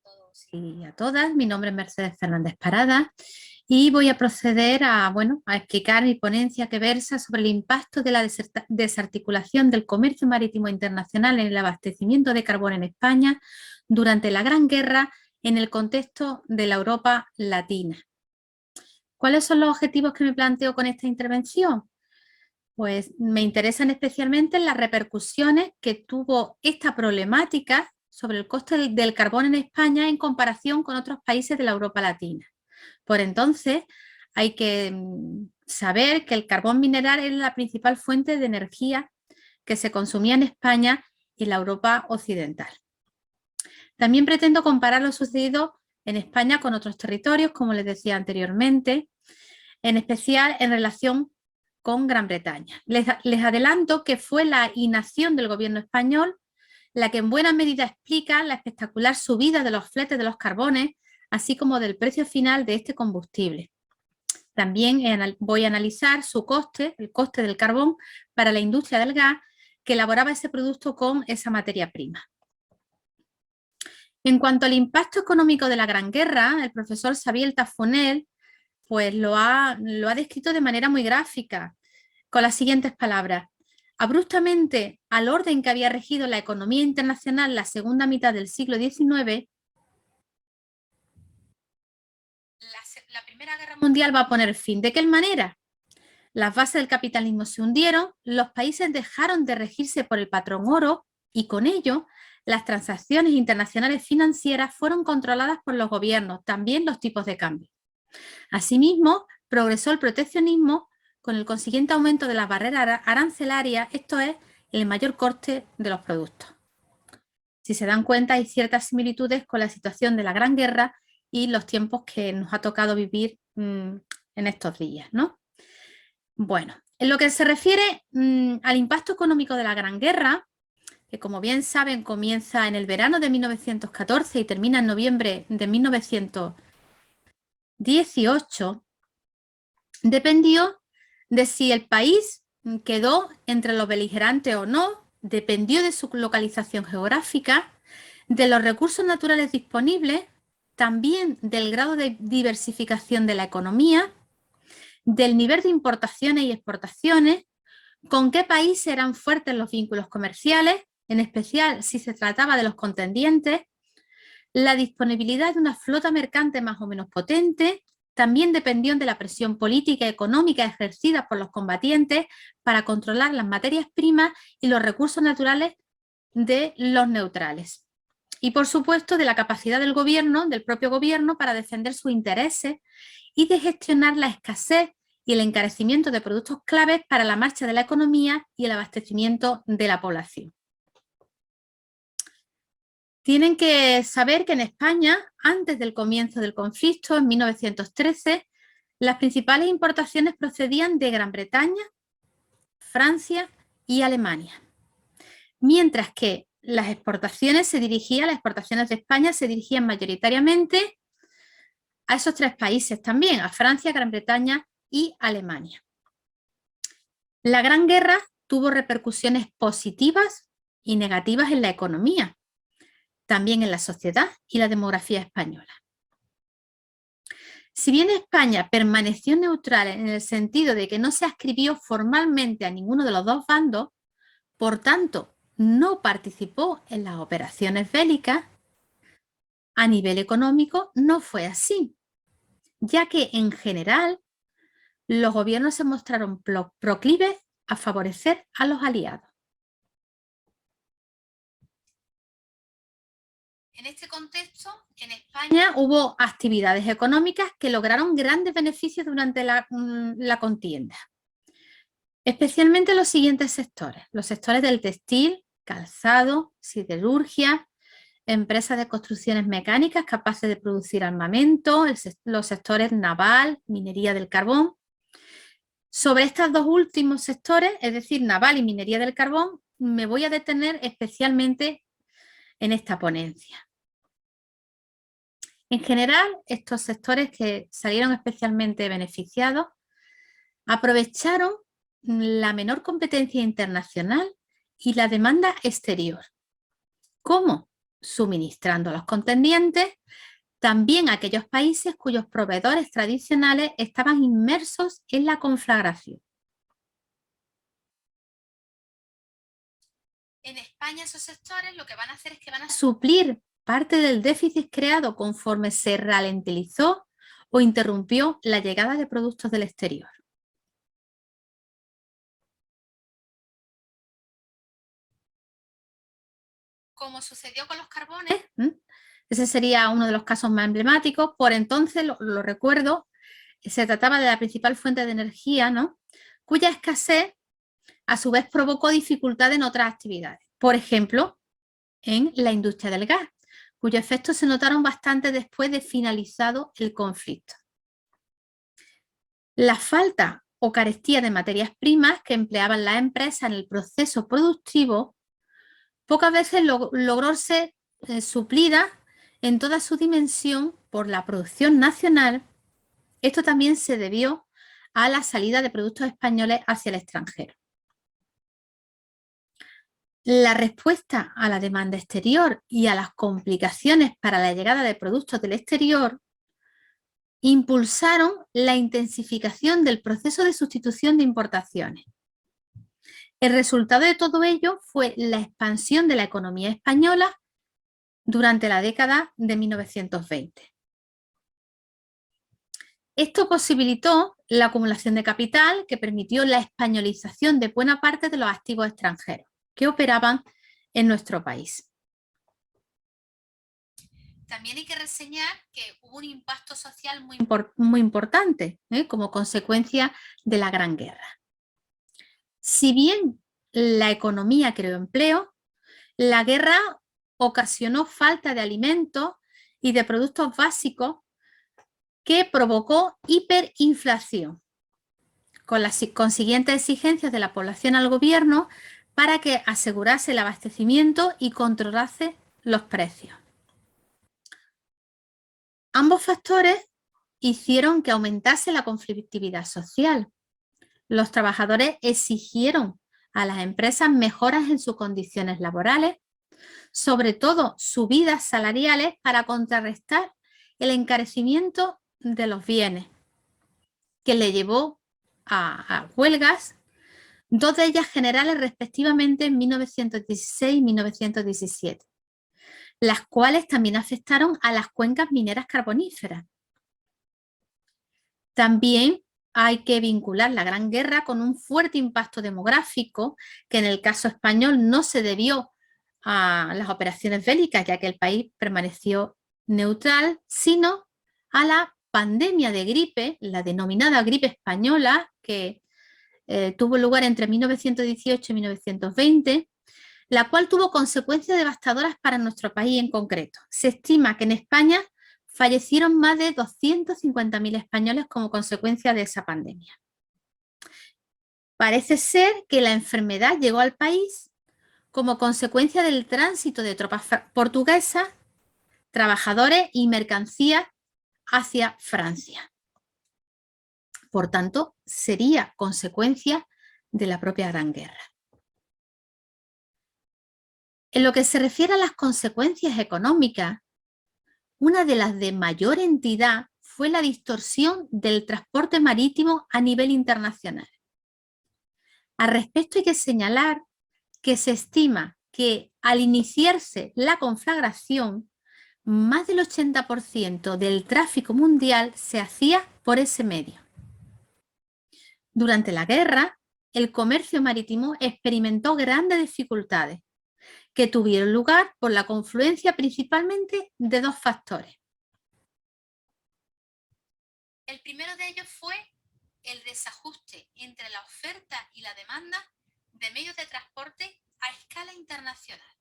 todos y a todas. Mi nombre es Mercedes Fernández Parada y voy a proceder a explicar mi ponencia que versa sobre el impacto de la desarticulación del comercio marítimo internacional en el abastecimiento de carbón en España durante la Gran Guerra en el contexto de la Europa latina. ¿Cuáles son los objetivos que me planteo con esta intervención? Pues me interesan especialmente las repercusiones que tuvo esta problemática sobre el coste del carbón en España en comparación con otros países de la Europa latina. Por entonces, hay que saber que el carbón mineral es la principal fuente de energía que se consumía en España y en la Europa occidental. También pretendo comparar lo sucedido en España con otros territorios, como les decía anteriormente, en especial en relación con Gran Bretaña. Les adelanto que fue la inacción del gobierno español la que en buena medida explica la espectacular subida de los fletes de los carbones, así como del precio final de este combustible. También voy a analizar su coste, el coste del carbón para la industria del gas que elaboraba ese producto con esa materia prima. En cuanto al impacto económico de la Gran Guerra, el profesor Xavier Tafonel pues lo ha descrito de manera muy gráfica, con las siguientes palabras. Abruptamente, al orden que había regido la economía internacional la segunda mitad del siglo XIX, la Primera Guerra Mundial va a poner fin. ¿De qué manera? Las bases del capitalismo se hundieron, los países dejaron de regirse por el patrón oro y con ello las transacciones internacionales financieras fueron controladas por los gobiernos, también los tipos de cambio. Asimismo, progresó el proteccionismo con el consiguiente aumento de las barreras arancelarias, esto es, el mayor coste de los productos. Si se dan cuenta, hay ciertas similitudes con la situación de la Gran Guerra y los tiempos que nos ha tocado vivir en estos días, ¿no? Bueno, en lo que se refiere al impacto económico de la Gran Guerra, que como bien saben comienza en el verano de 1914 y termina en noviembre de 1918, dependió de si el país quedó entre los beligerantes o no, dependió de su localización geográfica, de los recursos naturales disponibles, también del grado de diversificación de la economía, del nivel de importaciones y exportaciones, con qué países eran fuertes los vínculos comerciales, en especial si se trataba de los contendientes, la disponibilidad de una flota mercante más o menos potente. También dependió de la presión política y económica ejercida por los combatientes para controlar las materias primas y los recursos naturales de los neutrales. Y por supuesto de la capacidad del gobierno, del propio gobierno, para defender sus intereses y de gestionar la escasez y el encarecimiento de productos claves para la marcha de la economía y el abastecimiento de la población. Tienen que saber que en España, antes del comienzo del conflicto, en 1913, las principales importaciones procedían de Gran Bretaña, Francia y Alemania. Mientras que las exportaciones de España se dirigían mayoritariamente a esos tres países también, a Francia, Gran Bretaña y Alemania. La Gran Guerra tuvo repercusiones positivas y negativas en la economía, también en la sociedad y la demografía española. Si bien España permaneció neutral en el sentido de que no se adscribió formalmente a ninguno de los dos bandos, por tanto, no participó en las operaciones bélicas, a nivel económico no fue así, ya que en general los gobiernos se mostraron proclives a favorecer a los aliados. En este contexto, en España hubo actividades económicas que lograron grandes beneficios durante la contienda. Especialmente los siguientes sectores. Los sectores del textil, calzado, siderurgia, empresas de construcciones mecánicas capaces de producir armamento, los sectores naval, minería del carbón. Sobre estos dos últimos sectores, es decir, naval y minería del carbón, me voy a detener especialmente en esta ponencia. En general, estos sectores que salieron especialmente beneficiados aprovecharon la menor competencia internacional y la demanda exterior. ¿Cómo? suministrando a los contendientes, también a aquellos países cuyos proveedores tradicionales estaban inmersos en la conflagración. En España esos sectores lo que van a hacer es que van a suplir parte del déficit creado conforme se ralentizó o interrumpió la llegada de productos del exterior. Como sucedió con los carbones, ese sería uno de los casos más emblemáticos. Por entonces, lo recuerdo, se trataba de la principal fuente de energía, ¿no?, cuya escasez a su vez provocó dificultades en otras actividades. Por ejemplo, en la industria del gas, cuyos efectos se notaron bastante después de finalizado el conflicto. La falta o carestía de materias primas que empleaban las empresas en el proceso productivo pocas veces logró ser suplida en toda su dimensión por la producción nacional. Esto también se debió a la salida de productos españoles hacia el extranjero. La respuesta a la demanda exterior y a las complicaciones para la llegada de productos del exterior impulsaron la intensificación del proceso de sustitución de importaciones. El resultado de todo ello fue la expansión de la economía española durante la década de 1920. Esto posibilitó la acumulación de capital que permitió la españolización de buena parte de los activos extranjeros que operaban en nuestro país. También hay que reseñar que hubo un impacto social muy importante como consecuencia de la Gran Guerra. Si bien la economía creó empleo, la guerra ocasionó falta de alimentos y de productos básicos que provocó hiperinflación, con las consiguientes exigencias de la población al gobierno para que asegurase el abastecimiento y controlase los precios. Ambos factores hicieron que aumentase la conflictividad social. Los trabajadores exigieron a las empresas mejoras en sus condiciones laborales, sobre todo subidas salariales para contrarrestar el encarecimiento de los bienes, que le llevó a huelgas, dos de ellas generales respectivamente en 1916 y 1917, las cuales también afectaron a las cuencas mineras carboníferas. También hay que vincular la Gran Guerra con un fuerte impacto demográfico que en el caso español no se debió a las operaciones bélicas, ya que el país permaneció neutral, sino a la pandemia de gripe, la denominada gripe española, que tuvo lugar entre 1918 y 1920, la cual tuvo consecuencias devastadoras para nuestro país en concreto. Se estima que en España fallecieron más de 250.000 españoles como consecuencia de esa pandemia. Parece ser que la enfermedad llegó al país como consecuencia del tránsito de tropas portuguesas, trabajadores y mercancías hacia Francia. Por tanto, sería consecuencia de la propia Gran Guerra. En lo que se refiere a las consecuencias económicas, una de las de mayor entidad fue la distorsión del transporte marítimo a nivel internacional. Al respecto hay que señalar que se estima que al iniciarse la conflagración, más del 80% del tráfico mundial se hacía por ese medio. Durante la guerra, el comercio marítimo experimentó grandes dificultades que tuvieron lugar por la confluencia principalmente de dos factores. El primero de ellos fue el desajuste entre la oferta y la demanda de medios de transporte a escala internacional.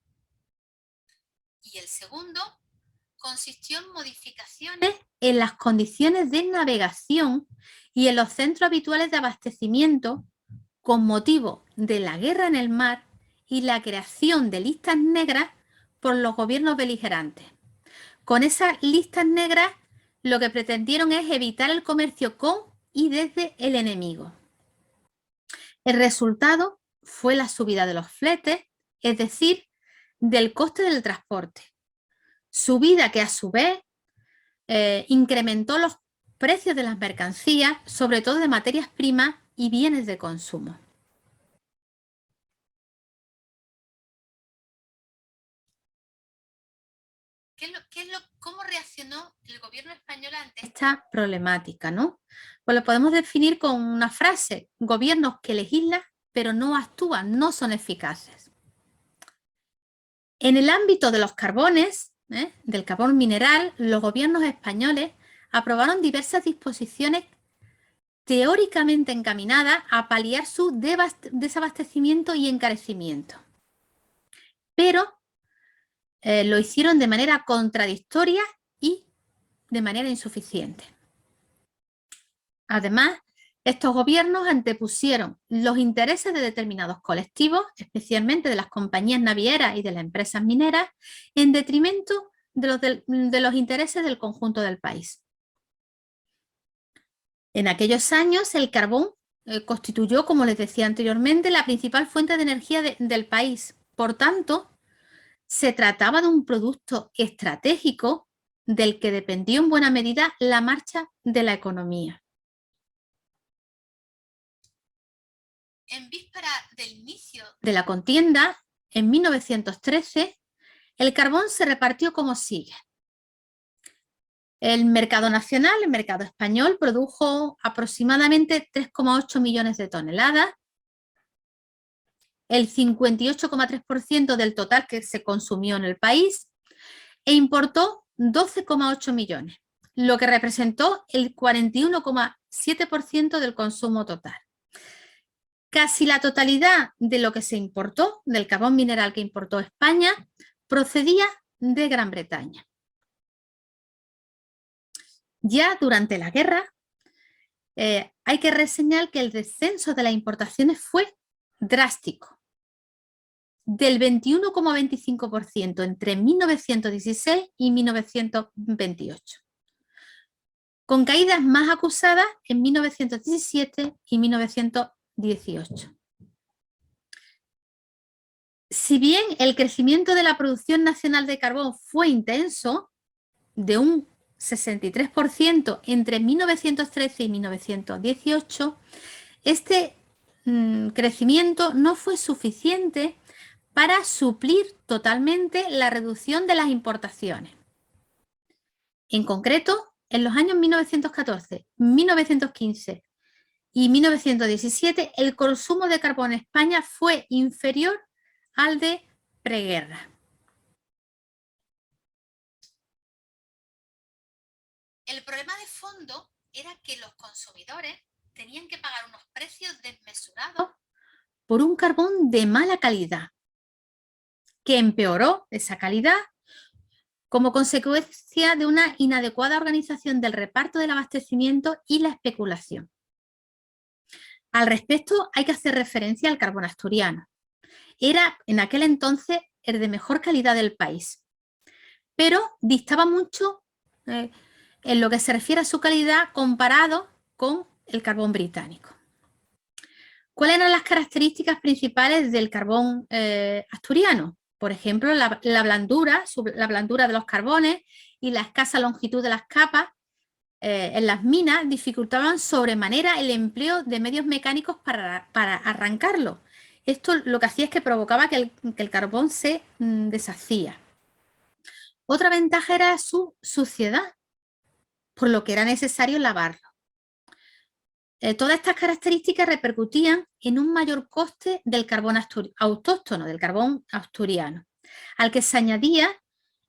Y el segundo consistió en modificaciones en las condiciones de navegación y en los centros habituales de abastecimiento con motivo de la guerra en el mar y la creación de listas negras por los gobiernos beligerantes. Con esas listas negras lo que pretendieron es evitar el comercio con y desde el enemigo. El resultado fue la subida de los fletes, es decir, del coste del transporte, subida que a su vez incrementó los precios de las mercancías, sobre todo de materias primas y bienes de consumo. ¿Cómo reaccionó el gobierno español ante esta problemática, ¿no? Pues lo podemos definir con una frase: gobiernos que legislan pero no actúan, no son eficaces. En el ámbito de los carbones, del carbón mineral, los gobiernos españoles aprobaron diversas disposiciones teóricamente encaminadas a paliar su desabastecimiento y encarecimiento. Pero lo hicieron de manera contradictoria y de manera insuficiente. Además, estos gobiernos antepusieron los intereses de determinados colectivos, especialmente de las compañías navieras y de las empresas mineras, en detrimento de los intereses del conjunto del país. En aquellos años, el carbón constituyó, como les decía anteriormente, la principal fuente de energía del país. Por tanto, se trataba de un producto estratégico del que dependió en buena medida la marcha de la economía. En víspera del inicio de la contienda, en 1913, el carbón se repartió como sigue. El mercado nacional, el mercado español, produjo aproximadamente 3,8 millones de toneladas. El 58,3% del total que se consumió en el país, e importó 12,8 millones, lo que representó el 41,7% del consumo total. Casi la totalidad de lo que se importó, del carbón mineral que importó España, procedía de Gran Bretaña. Ya durante la guerra, hay que reseñar que el descenso de las importaciones fue drástico, del 21,25% entre 1916 y 1928, con caídas más acusadas en 1917 y 1918. Si bien el crecimiento de la producción nacional de carbón fue intenso, de un 63% entre 1913 y 1918, este crecimiento no fue suficiente para suplir totalmente la reducción de las importaciones. En concreto, en los años 1914, 1915 y 1917, el consumo de carbón en España fue inferior al de preguerra. El problema de fondo era que los consumidores tenían que pagar unos precios desmesurados por un carbón de mala calidad, que empeoró esa calidad como consecuencia de una inadecuada organización del reparto del abastecimiento y la especulación. Al respecto, hay que hacer referencia al carbón asturiano. Era en aquel entonces el de mejor calidad del país, pero distaba mucho en lo que se refiere a su calidad comparado con el carbón británico. ¿Cuáles eran las características principales del carbón asturiano? Por ejemplo, la blandura de los carbones y la escasa longitud de las capas en las minas dificultaban sobremanera el empleo de medios mecánicos para arrancarlo. Esto lo que hacía es que provocaba que el carbón se deshacía. Otra ventaja era su suciedad, por lo que era necesario lavarlo. Todas estas características repercutían en un mayor coste del carbón autóctono, del carbón asturiano, al que se añadía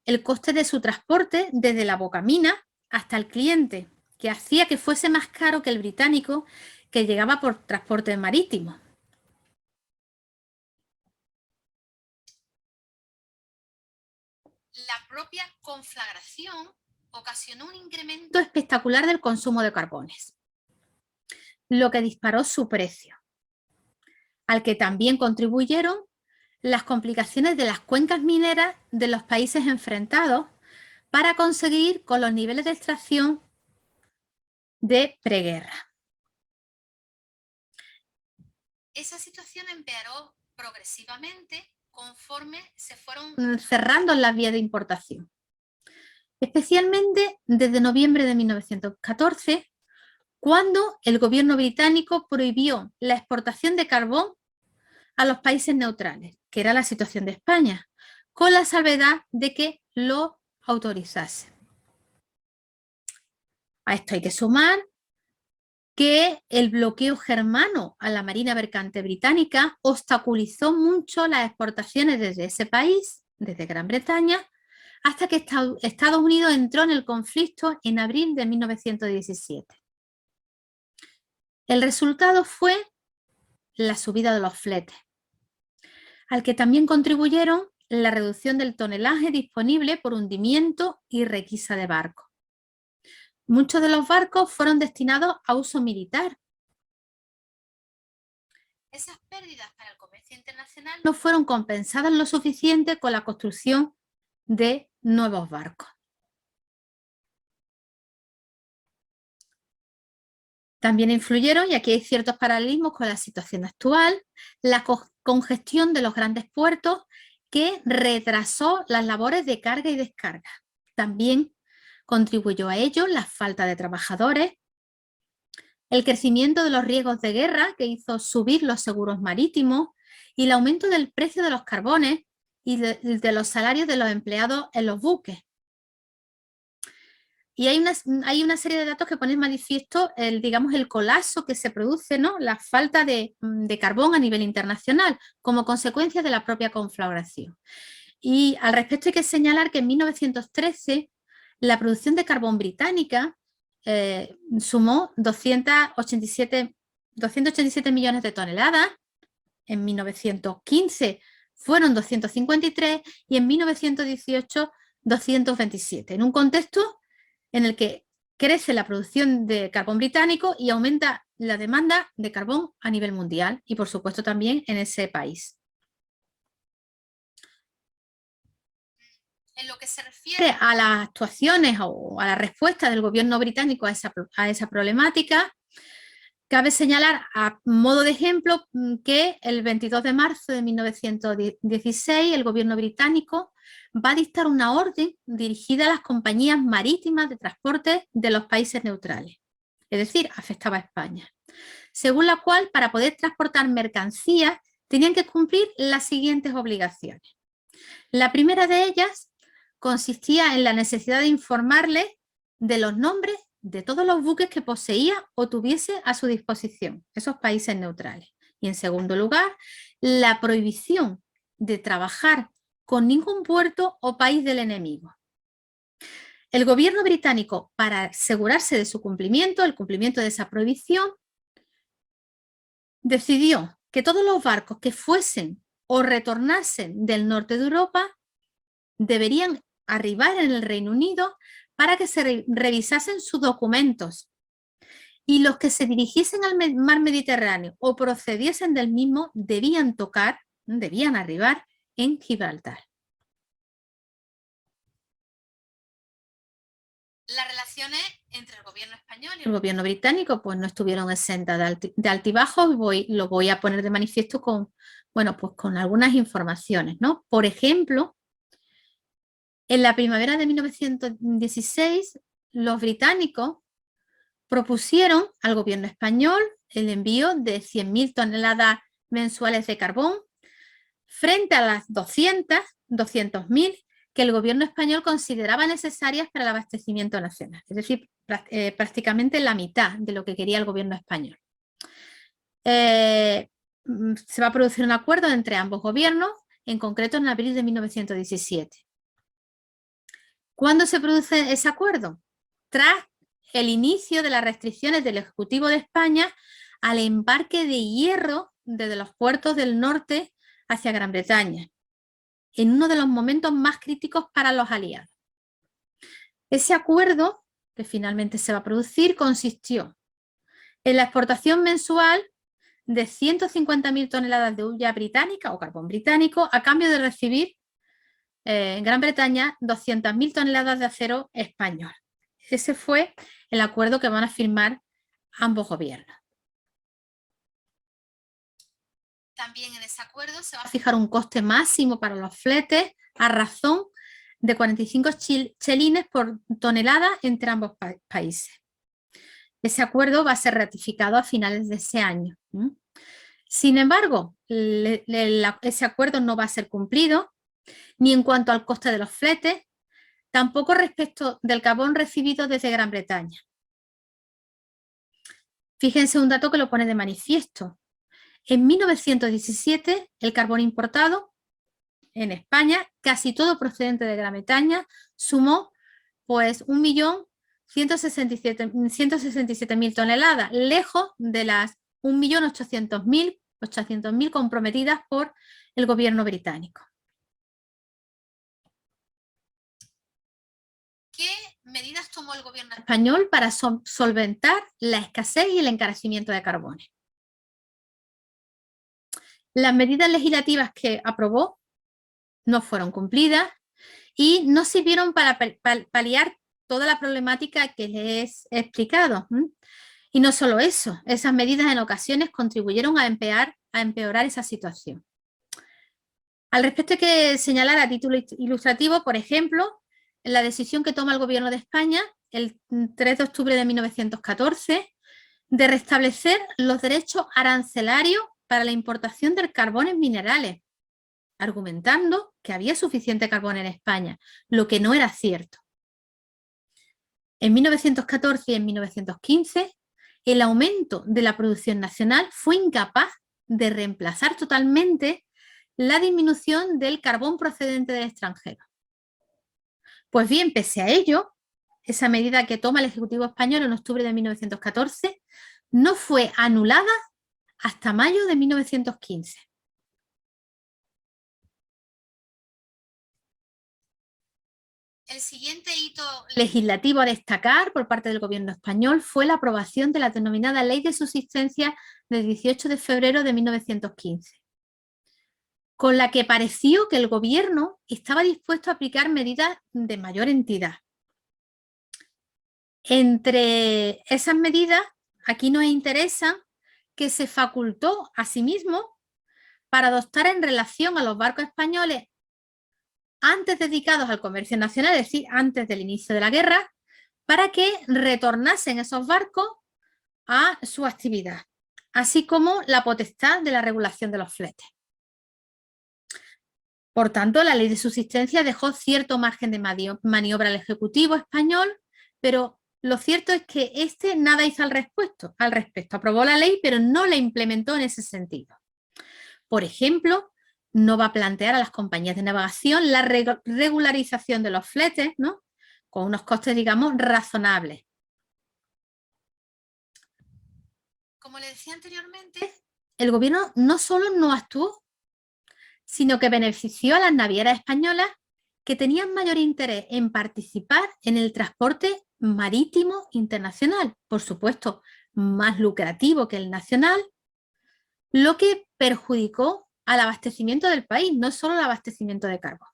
el coste de su transporte desde la bocamina hasta el cliente, que hacía que fuese más caro que el británico, que llegaba por transporte marítimo. La propia conflagración ocasionó un incremento espectacular del consumo de carbones, lo que disparó su precio, al que también contribuyeron las complicaciones de las cuencas mineras de los países enfrentados para conseguir con los niveles de extracción de preguerra. Esa situación empeoró progresivamente conforme se fueron cerrando las vías de importación. especialmente desde noviembre de 1914, cuando el gobierno británico prohibió la exportación de carbón a los países neutrales, que era la situación de España, con la salvedad de que lo autorizase. A esto hay que sumar que el bloqueo germano a la Marina Mercante británica obstaculizó mucho las exportaciones desde ese país, desde Gran Bretaña, hasta que Estados Unidos entró en el conflicto en abril de 1917. El resultado fue la subida de los fletes, al que también contribuyeron la reducción del tonelaje disponible por hundimiento y requisa de barcos. Muchos de los barcos fueron destinados a uso militar. Esas pérdidas para el comercio internacional no fueron compensadas lo suficiente con la construcción de nuevos barcos. También influyeron, y aquí hay ciertos paralelismos con la situación actual, la congestión de los grandes puertos que retrasó las labores de carga y descarga. También contribuyó a ello la falta de trabajadores, el crecimiento de los riesgos de guerra que hizo subir los seguros marítimos y el aumento del precio de los carbones y de los salarios de los empleados en los buques. Y hay una serie de datos que ponen manifiesto el colapso que se produce, ¿no? La falta de carbón a nivel internacional como consecuencia de la propia conflagración. Y al respecto hay que señalar que en 1913 la producción de carbón británica sumó 287 millones de toneladas, en 1915 fueron 253 y en 1918 227, en un contexto en el que crece la producción de carbón británico y aumenta la demanda de carbón a nivel mundial y por supuesto también en ese país. En lo que se refiere a las actuaciones o a la respuesta del gobierno británico a esa problemática, cabe señalar a modo de ejemplo que el 22 de marzo de 1916 el gobierno británico va a dictar una orden dirigida a las compañías marítimas de transporte de los países neutrales, es decir, afectaba a España, según la cual para poder transportar mercancías tenían que cumplir las siguientes obligaciones. La primera de ellas consistía en la necesidad de informarles de los nombres de todos los buques que poseía o tuviese a su disposición esos países neutrales. Y en segundo lugar, la prohibición de trabajar con ningún puerto o país del enemigo. El gobierno británico, para asegurarse de su cumplimiento, el cumplimiento de esa prohibición, decidió que todos los barcos que fuesen o retornasen del norte de Europa deberían arribar en el Reino Unido para que se revisasen sus documentos y los que se dirigiesen al mar Mediterráneo o procediesen del mismo debían arribar en Gibraltar. Las relaciones entre el gobierno español y el gobierno británico pues no estuvieron exentas de altibajos y lo voy a poner de manifiesto con algunas informaciones, ¿no? Por ejemplo, en la primavera de 1916 los británicos propusieron al gobierno español el envío de 100.000 toneladas mensuales de carbón frente a las 200.000 que el gobierno español consideraba necesarias para el abastecimiento nacional, es decir, prácticamente la mitad de lo que quería el gobierno español. Se va a producir un acuerdo entre ambos gobiernos, en concreto en abril de 1917. ¿Cuándo se produce ese acuerdo? Tras el inicio de las restricciones del Ejecutivo de España al embarque de hierro desde los puertos del norte hacia Gran Bretaña, en uno de los momentos más críticos para los aliados. Ese acuerdo, que finalmente se va a producir, consistió en la exportación mensual de 150.000 toneladas de hulla británica o carbón británico a cambio de recibir en Gran Bretaña 200.000 toneladas de acero español. Ese fue el acuerdo que van a firmar ambos gobiernos. También en ese acuerdo se va a fijar un coste máximo para los fletes a razón de 45 chelines por tonelada entre ambos países. Ese acuerdo va a ser ratificado a finales de ese año. Sin embargo, ese acuerdo no va a ser cumplido ni en cuanto al coste de los fletes, tampoco respecto del carbón recibido desde Gran Bretaña. Fíjense un dato que lo pone de manifiesto. En 1917, el carbón importado en España, casi todo procedente de Gran Bretaña, sumó pues 1.167.000 toneladas, lejos de las 1.800.000 comprometidas por el gobierno británico. ¿Qué medidas tomó el gobierno español para solventar la escasez y el encarecimiento de carbón? Las medidas legislativas que aprobó no fueron cumplidas y no sirvieron para paliar toda la problemática que les he explicado. Y no solo eso, esas medidas en ocasiones contribuyeron a empeorar esa situación. Al respecto hay que señalar a título ilustrativo, por ejemplo, la decisión que toma el gobierno de España el 3 de octubre de 1914 de restablecer los derechos arancelarios para la importación del carbón en minerales, argumentando que había suficiente carbón en España, lo que no era cierto. En 1914 y en 1915, el aumento de la producción nacional fue incapaz de reemplazar totalmente la disminución del carbón procedente del extranjero. Pues bien, pese a ello, esa medida que toma el Ejecutivo español en octubre de 1914 no fue anulada hasta mayo de 1915. El siguiente hito legislativo a destacar por parte del gobierno español fue la aprobación de la denominada Ley de Subsistencia del 18 de febrero de 1915, con la que pareció que el gobierno estaba dispuesto a aplicar medidas de mayor entidad. Entre esas medidas, aquí nos interesa que se facultó a sí mismo para adoptar en relación a los barcos españoles antes dedicados al comercio nacional, es decir, antes del inicio de la guerra, para que retornasen esos barcos a su actividad, así como la potestad de la regulación de los fletes. Por tanto, la ley de subsistencia dejó cierto margen de maniobra al Ejecutivo español, pero lo cierto es que este nada hizo al respecto. Aprobó la ley, pero no la implementó en ese sentido. Por ejemplo, no va a plantear a las compañías de navegación la regularización de los fletes, ¿no?, con unos costes, digamos, razonables. Como le decía anteriormente, el gobierno no solo no actuó, sino que benefició a las navieras españolas que tenían mayor interés en participar en el transporte marítimo internacional, por supuesto, más lucrativo que el nacional, lo que perjudicó al abastecimiento del país, no solo el abastecimiento de carbón.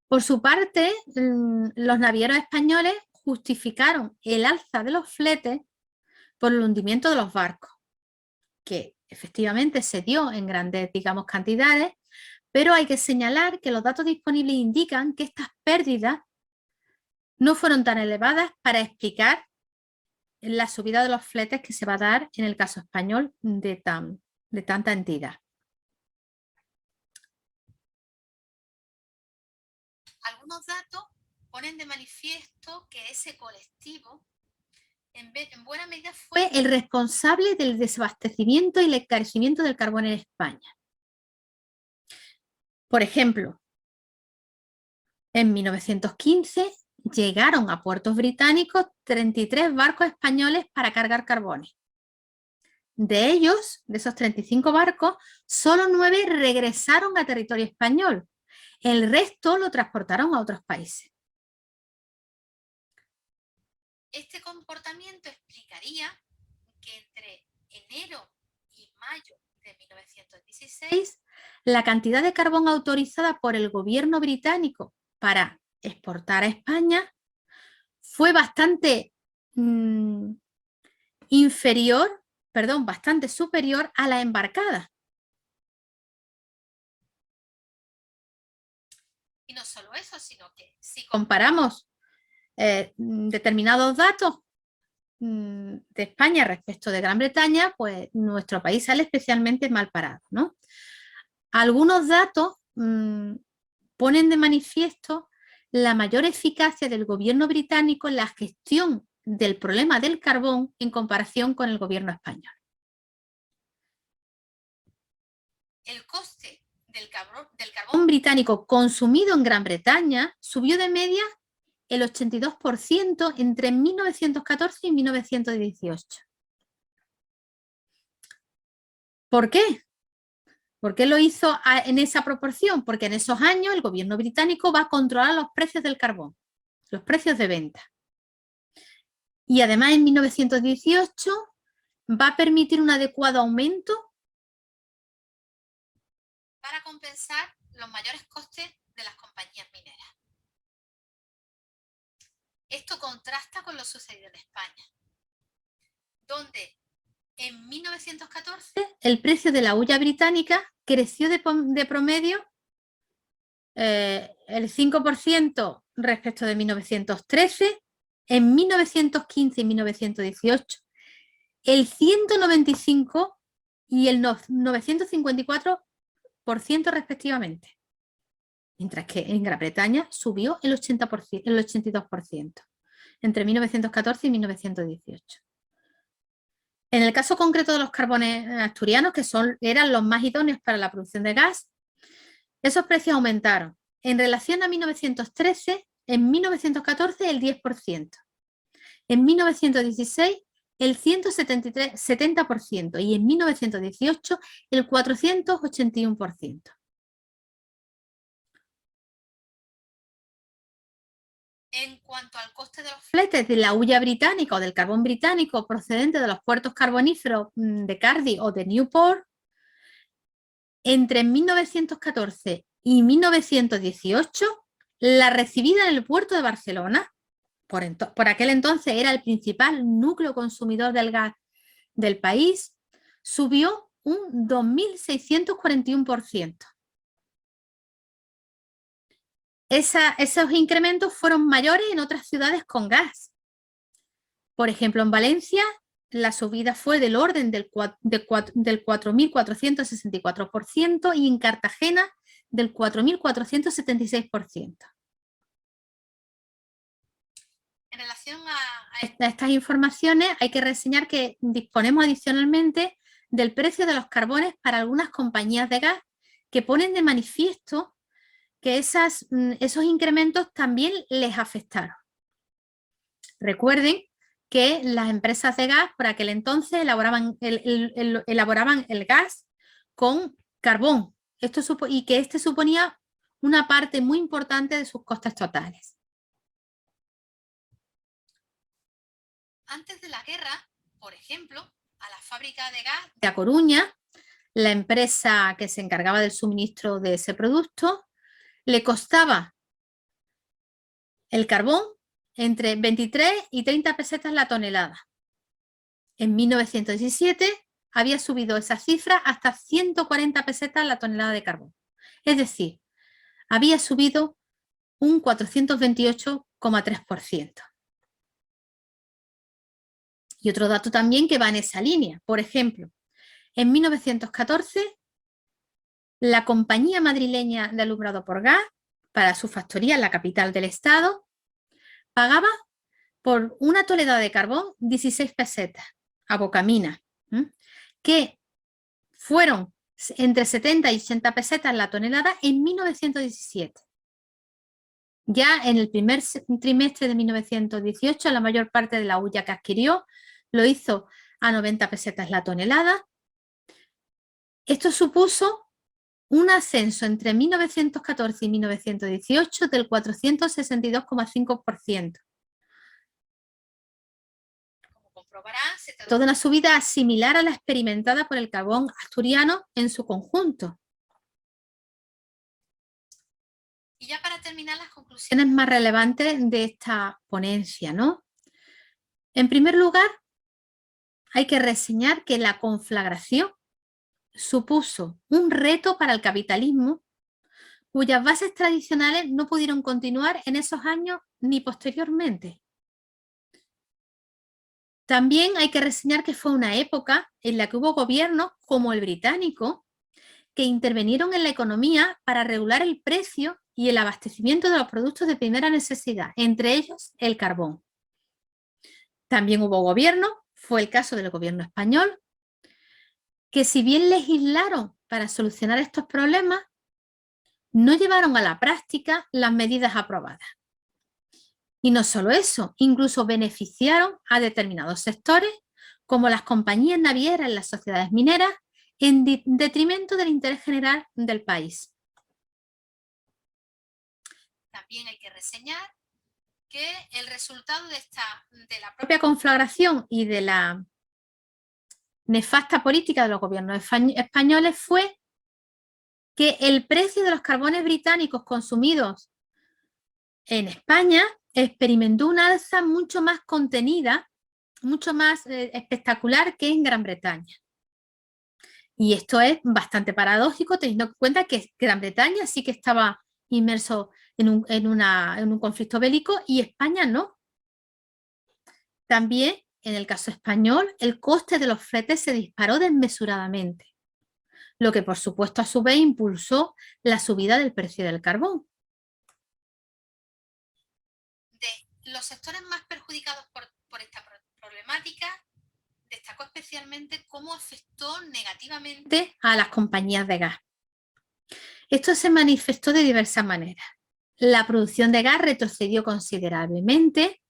Por su parte, los navieros españoles justificaron el alza de los fletes por el hundimiento de los barcos, que efectivamente se dio en grandes, digamos, cantidades, pero hay que señalar que los datos disponibles indican que estas pérdidas no fueron tan elevadas para explicar la subida de los fletes que se va a dar en el caso español de tanta entidad. Algunos datos ponen de manifiesto que ese colectivo en buena medida fue el responsable del desabastecimiento y el encarecimiento del carbón en España. Por ejemplo, en 1915 llegaron a puertos británicos 33 barcos españoles para cargar carbones. De ellos, de esos 35 barcos, solo 9 regresaron a territorio español. El resto lo transportaron a otros países. Este comportamiento explicaría que entre enero y mayo de 1916 la cantidad de carbón autorizada por el gobierno británico para exportar a España fue bastante bastante superior a la embarcada. no solo eso, sino que si comparamos determinados datos de España respecto de Gran Bretaña, pues nuestro país sale especialmente mal parado, ¿no? Algunos datos ponen de manifiesto la mayor eficacia del gobierno británico en la gestión del problema del carbón en comparación con el gobierno español. El coste del carbón británico consumido en Gran Bretaña subió de media el 82% entre 1914 y 1918. ¿Por qué? ¿Por qué lo hizo en esa proporción? Porque en esos años el gobierno británico va a controlar los precios del carbón, los precios de venta. Y además en 1918 va a permitir un adecuado aumento para compensar los mayores costes de las compañías mineras. Esto contrasta con lo sucedido en España, donde en 1914 el precio de la hulla británica creció de promedio el 5% respecto de 1913, en 1915 y 1918 el 195% y el 954% respectivamente, mientras que en Gran Bretaña subió el 80%, el 82% entre 1914 y 1918. En el caso concreto de los carbones asturianos, que eran los más idóneos para la producción de gas, esos precios aumentaron. En relación a 1913, en 1914 el 10%, en 1916 el 170% y en 1918 el 481%. En cuanto al coste de los fletes de la hulla británica o del carbón británico procedente de los puertos carboníferos de Cardiff o de Newport, entre 1914 y 1918, la recibida en el puerto de Barcelona, por aquel entonces era el principal núcleo consumidor del gas del país, subió un 2.641%. Esos incrementos fueron mayores en otras ciudades con gas. Por ejemplo, en Valencia la subida fue del orden del 4.464% y en Cartagena del 4.476%. En relación a estas informaciones hay que reseñar que disponemos adicionalmente del precio de los carbones para algunas compañías de gas que ponen de manifiesto que esos incrementos también les afectaron. Recuerden que las empresas de gas por aquel entonces elaboraban el gas con carbón y que este suponía una parte muy importante de sus costes totales. Antes de la guerra, por ejemplo, a la fábrica de gas de A Coruña, la empresa que se encargaba del suministro de ese producto, le costaba el carbón entre 23 y 30 pesetas la tonelada. En 1917 había subido esa cifra hasta 140 pesetas la tonelada de carbón. Es decir, había subido un 428,3%. Y otro dato también que va en esa línea. Por ejemplo, en 1914, la compañía madrileña de alumbrado por gas, para su factoría en la capital del estado, pagaba por una tonelada de carbón 16 pesetas a Bocamina, que fueron entre 70 y 80 pesetas la tonelada en 1917. Ya en el primer trimestre de 1918, la mayor parte de la hulla que adquirió lo hizo a 90 pesetas la tonelada. Esto supuso un ascenso entre 1914 y 1918 del 462,5%. Como comprobarán, se trató de una subida similar a la experimentada por el carbón asturiano en su conjunto. Y ya para terminar, las conclusiones más relevantes de esta ponencia, ¿no? En primer lugar, hay que reseñar que la conflagración supuso un reto para el capitalismo cuyas bases tradicionales no pudieron continuar en esos años ni posteriormente. También hay que reseñar que fue una época en la que hubo gobiernos como el británico que intervinieron en la economía para regular el precio y el abastecimiento de los productos de primera necesidad, entre ellos el carbón. También hubo gobiernos, fue el caso del gobierno español, que si bien legislaron para solucionar estos problemas, no llevaron a la práctica las medidas aprobadas. Y no solo eso, incluso beneficiaron a determinados sectores, como las compañías navieras en las sociedades mineras, en detrimento del interés general del país. También hay que reseñar que el resultado de la propia conflagración y de la nefasta política de los gobiernos españoles fue que el precio de los carbones británicos consumidos en España experimentó una alza mucho más contenida, mucho más espectacular que en Gran Bretaña. Y esto es bastante paradójico teniendo en cuenta que Gran Bretaña sí que estaba inmerso en un conflicto bélico y España no. También, en el caso español, el coste de los fletes se disparó desmesuradamente, lo que por supuesto a su vez impulsó la subida del precio del carbón. De los sectores más perjudicados por esta problemática, destacó especialmente cómo afectó negativamente a las compañías de gas. Esto se manifestó de diversas maneras. La producción de gas retrocedió considerablemente,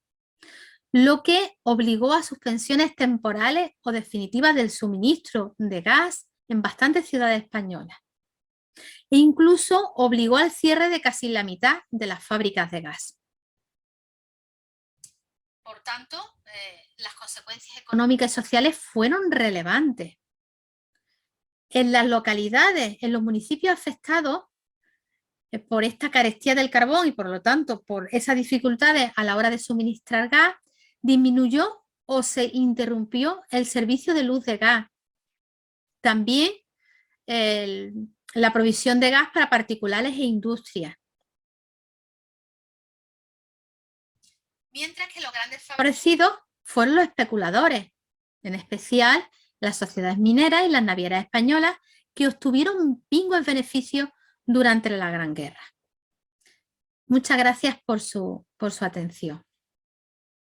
lo que obligó a suspensiones temporales o definitivas del suministro de gas en bastantes ciudades españolas. E incluso obligó al cierre de casi la mitad de las fábricas de gas. Por tanto, las consecuencias económicas y sociales fueron relevantes. En las localidades, en los municipios afectados por esta carestía del carbón y por lo tanto por esas dificultades a la hora de suministrar gas, disminuyó o se interrumpió el servicio de luz de gas. También la provisión de gas para particulares e industrias. Mientras que los grandes favorecidos fueron los especuladores, en especial las sociedades mineras y las navieras españolas, que obtuvieron pingües beneficios durante la Gran Guerra. Muchas gracias por su atención.